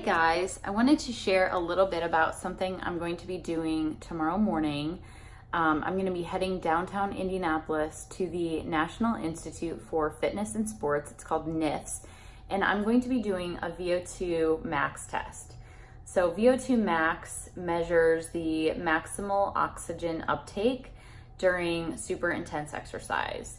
guys, I wanted to share a little bit about something I'm going to be doing tomorrow morning. I'm going to be heading downtown Indianapolis to the National Institute for Fitness and Sports. It's called NIFS, and I'm going to be doing a V02 Max test. So V02 Max measures the maximal oxygen uptake during super intense exercise.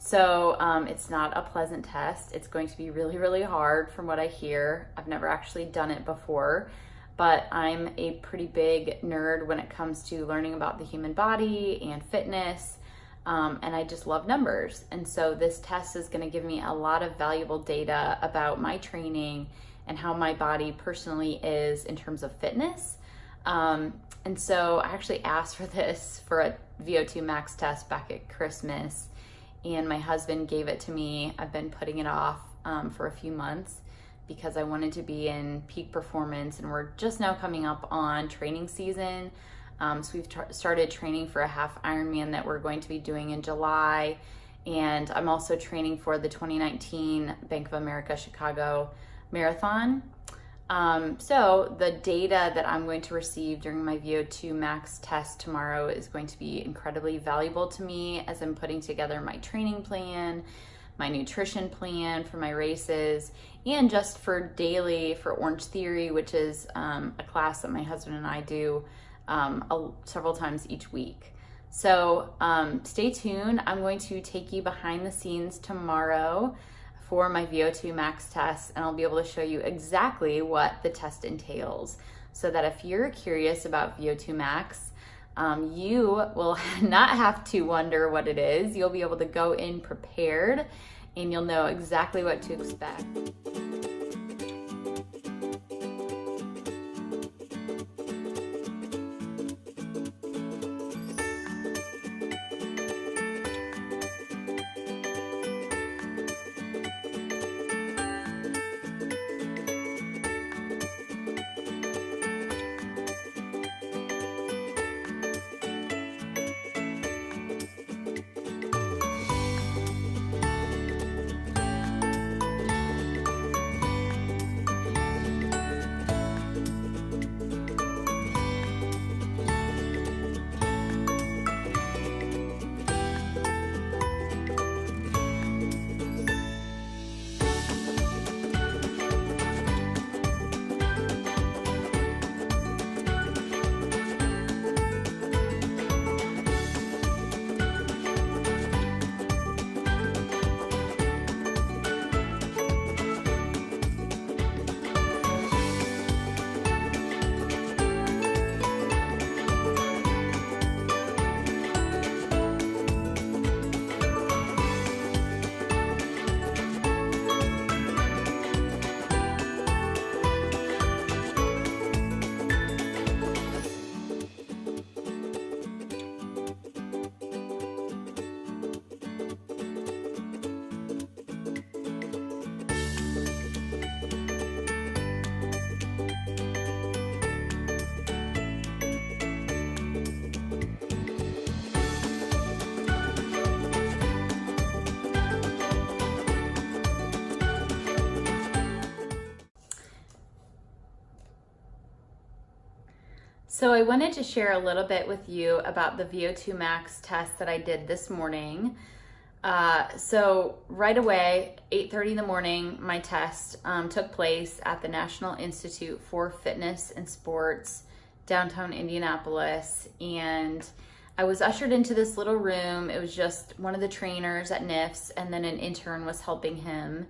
So it's not a pleasant test. It's going to be really, really hard from what I hear. I've never actually done it before, but I'm a pretty big nerd when it comes to learning about the human body and fitness, and I just love numbers. And so this test is going to give me a lot of valuable data about my training and how my body personally is in terms of fitness. And so I actually asked for this for a V02 Max test back at Christmas, and my husband gave it to me. I've been putting it off for a few months because I wanted to be in peak performance, and we're just now coming up on training season. So we've started training for a half Ironman that we're going to be doing in July, and I'm also training for the 2019 Bank of America Chicago Marathon. So the data that I'm going to receive during my V02 Max test tomorrow is going to be incredibly valuable to me as I'm putting together my training plan, my nutrition plan for my races, and just for daily for Orange Theory, which is a class that my husband and I do several times each week. So stay tuned. I'm going to take you behind the scenes tomorrow for my V02 Max test, and I'll be able to show you exactly what the test entails, so that if you're curious about V02 Max, you will not have to wonder what it is. You'll be able to go in prepared, and you'll know exactly what to expect. So I wanted to share a little bit with you about the V02 Max test that I did this morning. So right away, 8:30 in the morning, my test took place at the National Institute for Fitness and Sports, downtown Indianapolis. And I was ushered into this little room. It was just one of the trainers at NIFS, and then an intern was helping him.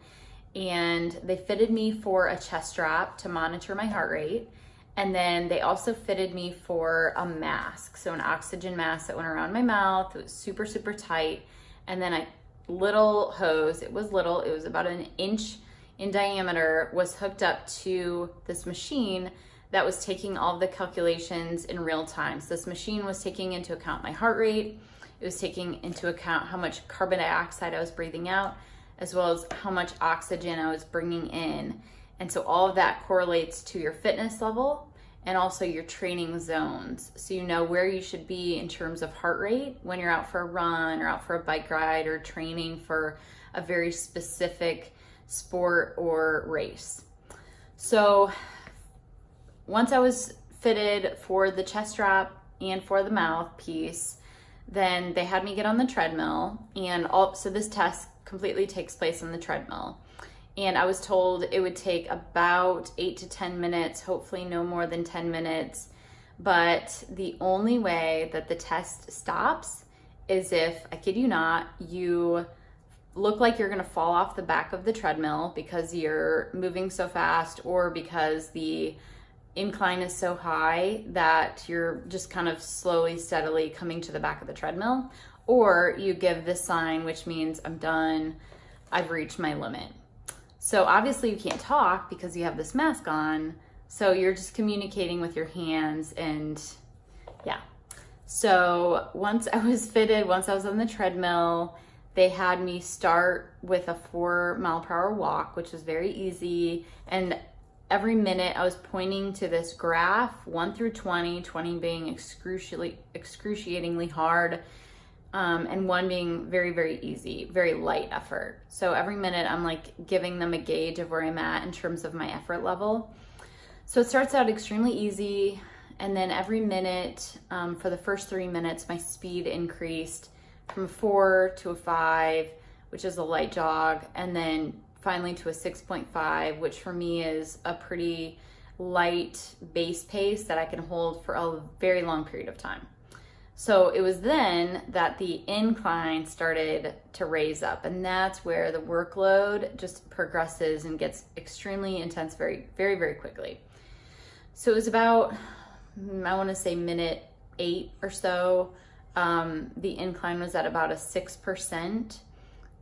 And they fitted me for a chest strap to monitor my heart rate. And then they also fitted me for a mask, so an oxygen mask that went around my mouth. It was super, super tight. And then a little hose, it was about an inch in diameter, was hooked up to this machine that was taking all of the calculations in real time. So this machine was taking into account my heart rate. It was taking into account how much carbon dioxide I was breathing out, as well as how much oxygen I was bringing in. And so all of that correlates to your fitness level and also your training zones. So you know where you should be in terms of heart rate when you're out for a run or out for a bike ride or training for a very specific sport or race. So once I was fitted for the chest strap and for the mouthpiece, then they had me get on the treadmill, and so this test completely takes place on the treadmill. And I was told it would take about 8 to 10 minutes, hopefully no more than 10 minutes. But the only way that the test stops is if, I kid you not, you look like you're gonna fall off the back of the treadmill because you're moving so fast, or because the incline is so high that you're just kind of slowly, steadily coming to the back of the treadmill, or you give this sign, which means I'm done, I've reached my limit. So obviously you can't talk because you have this mask on, so you're just communicating with your hands, and yeah. So once I was fitted, once I was on the treadmill, they had me start with a 4-mile-per-hour walk, which was very easy, and every minute I was pointing to this graph, 1 through 20, 20 being excruciatingly hard, and 1 being very, very easy, very light effort. So every minute I'm like giving them a gauge of where I'm at in terms of my effort level. So it starts out extremely easy, and then every minute, for the first 3 minutes, my speed increased from 4 to a 5, which is a light jog, and then finally to a 6.5, which for me is a pretty light base pace that I can hold for a very long period of time. So it was then that the incline started to raise up, and that's where the workload just progresses and gets extremely intense very, very, very quickly. So it was about, I want to say minute 8 or so. The incline was at about a 6%,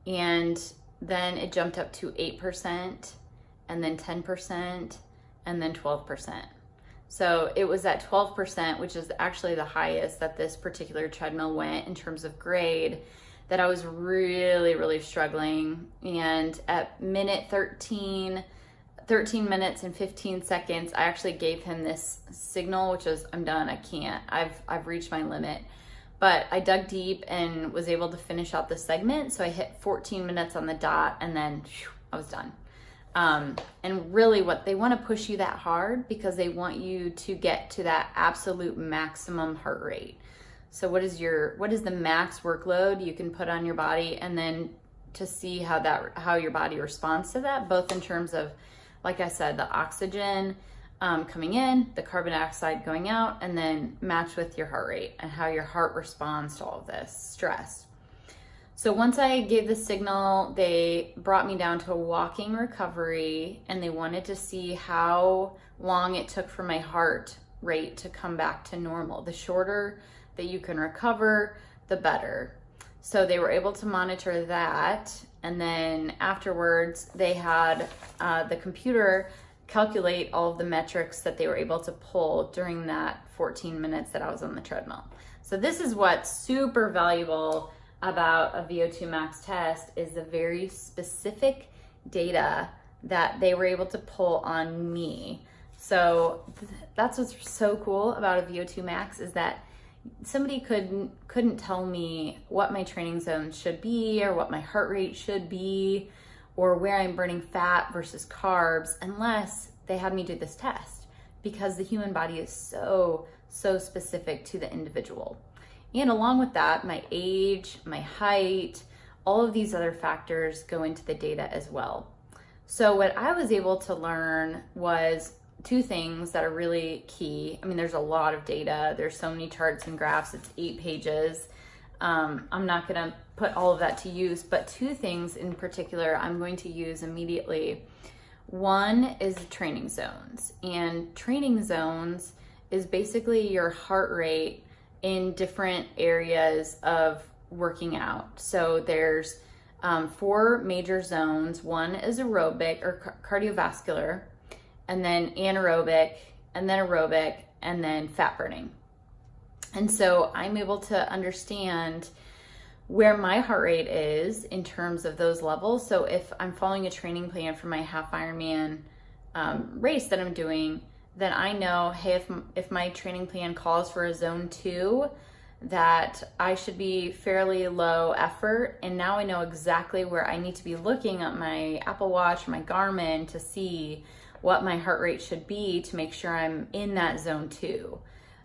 and then it jumped up to 8%, and then 10%, and then 12%. So it was at 12%, which is actually the highest that this particular treadmill went in terms of grade, that I was really, really struggling. And at minute 13 minutes and 15 seconds, I actually gave him this signal, which is, I'm done, I can't, I've reached my limit. But I dug deep and was able to finish out the segment. So I hit 14 minutes on the dot, and then I was done. And really what they want to push you that hard because they want you to get to that absolute maximum heart rate. So what is the max workload you can put on your body, and then to see how your body responds to that, both in terms of, like I said, the oxygen coming in, the carbon dioxide going out, and then match with your heart rate and how your heart responds to all of this stress. So once I gave the signal, they brought me down to a walking recovery, and they wanted to see how long it took for my heart rate to come back to normal. The shorter that you can recover, the better. So they were able to monitor that, and then afterwards they had the computer calculate all of the metrics that they were able to pull during that 14 minutes that I was on the treadmill. So this is what's super valuable about a V02 Max test, is the very specific data that they were able to pull on me. So that's what's so cool about a V02 Max, is that somebody couldn't tell me what my training zone should be, or what my heart rate should be, or where I'm burning fat versus carbs, unless they had me do this test, because the human body is so specific to the individual. And along with that, my age, my height, all of these other factors go into the data as well. So what I was able to learn was 2 things that are really key. I mean, there's a lot of data. There's so many charts and graphs. It's 8 pages. I'm not going to put all of that to use, but 2 things in particular I'm going to use immediately. One is training zones. And training zones is basically your heart rate in different areas of working out. So there's 4 major zones. One is aerobic or cardiovascular, and then anaerobic, and then aerobic, and then fat burning. And so I'm able to understand where my heart rate is in terms of those levels. So if I'm following a training plan for my half Ironman race that I'm doing, then I know, hey, if my training plan calls for a zone 2, that I should be fairly low effort. And now I know exactly where I need to be looking at my Apple Watch or my Garmin to see what my heart rate should be to make sure I'm in that zone 2.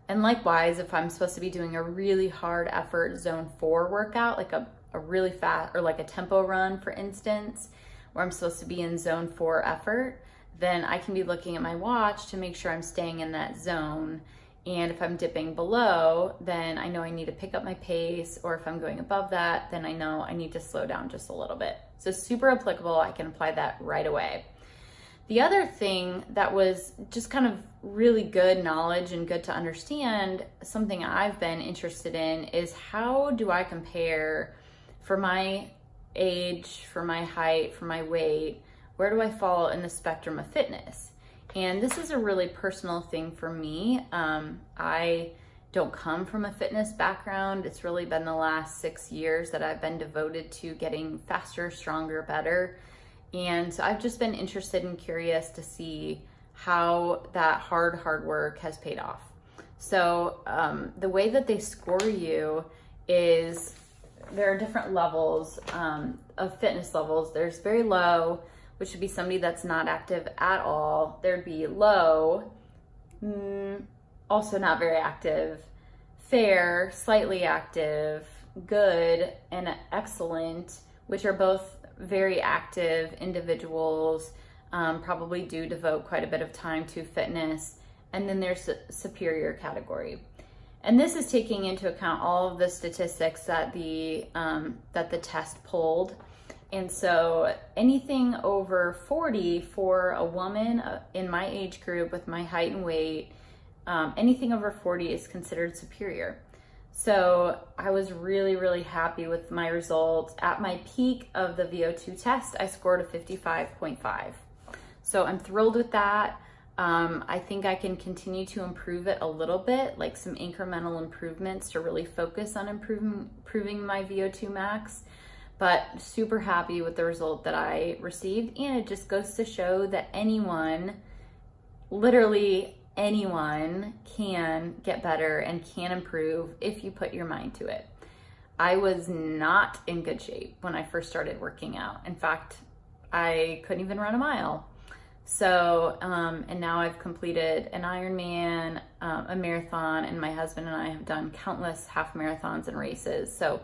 And likewise, if I'm supposed to be doing a really hard effort zone 4 workout, like a really fast, or like a tempo run, for instance, where I'm supposed to be in zone 4 effort, then I can be looking at my watch to make sure I'm staying in that zone. And if I'm dipping below, then I know I need to pick up my pace, or if I'm going above that, then I know I need to slow down just a little bit. So super applicable. I can apply that right away. The other thing that was just kind of really good knowledge and good to understand, something I've been interested in, is how do I compare for my age, for my height, for my weight, where do I fall in the spectrum of fitness? And this is a really personal thing for me. I don't come from a fitness background. It's really been the last 6 years that I've been devoted to getting faster, stronger, better. And so I've just been interested and curious to see how that hard work has paid off. So the way that they score you is there are different levels of fitness levels. There's very low, which would be somebody that's not active at all. There'd be low, also not very active, fair, slightly active, good, and excellent, which are both very active individuals, probably do devote quite a bit of time to fitness. And then there's a superior category. And this is taking into account all of the statistics that the test pulled. And so anything over 40 for a woman in my age group with my height and weight, anything over 40 is considered superior. So I was really happy with my results. At my peak of the V02 test, I scored a 55.5. So I'm thrilled with that. I think I can continue to improve it a little bit, like some incremental improvements to really focus on improving my V02 max. But super happy with the result that I received. And it just goes to show that anyone, literally anyone, can get better and can improve if you put your mind to it. I was not in good shape when I first started working out. In fact, I couldn't even run a mile. So, and now I've completed an Ironman, a marathon, and my husband and I have done countless half marathons and races. So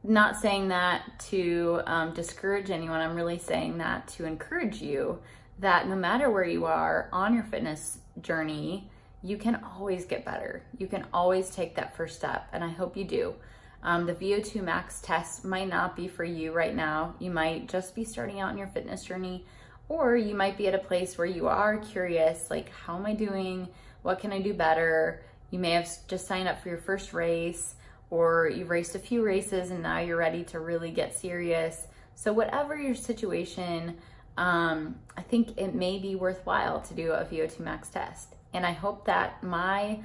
not saying that to discourage anyone. I'm really saying that to encourage you that no matter where you are on your fitness journey, you can always get better. You can always take that first step, and I hope you do. The V02 Max test might not be for you right now. You might just be starting out in your fitness journey, or you might be at a place where you are curious, like, how am I doing? What can I do better? You may have just signed up for your first race, or you've raced a few races and now you're ready to really get serious. So whatever your situation, I think it may be worthwhile to do a V02 Max test. And I hope that my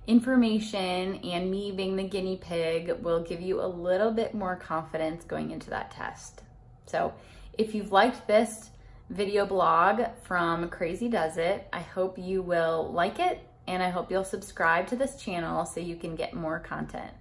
information and me being the guinea pig will give you a little bit more confidence going into that test. So if you've liked this video blog from Crazy Does It, I hope you will like it, and I hope you'll subscribe to this channel so you can get more content.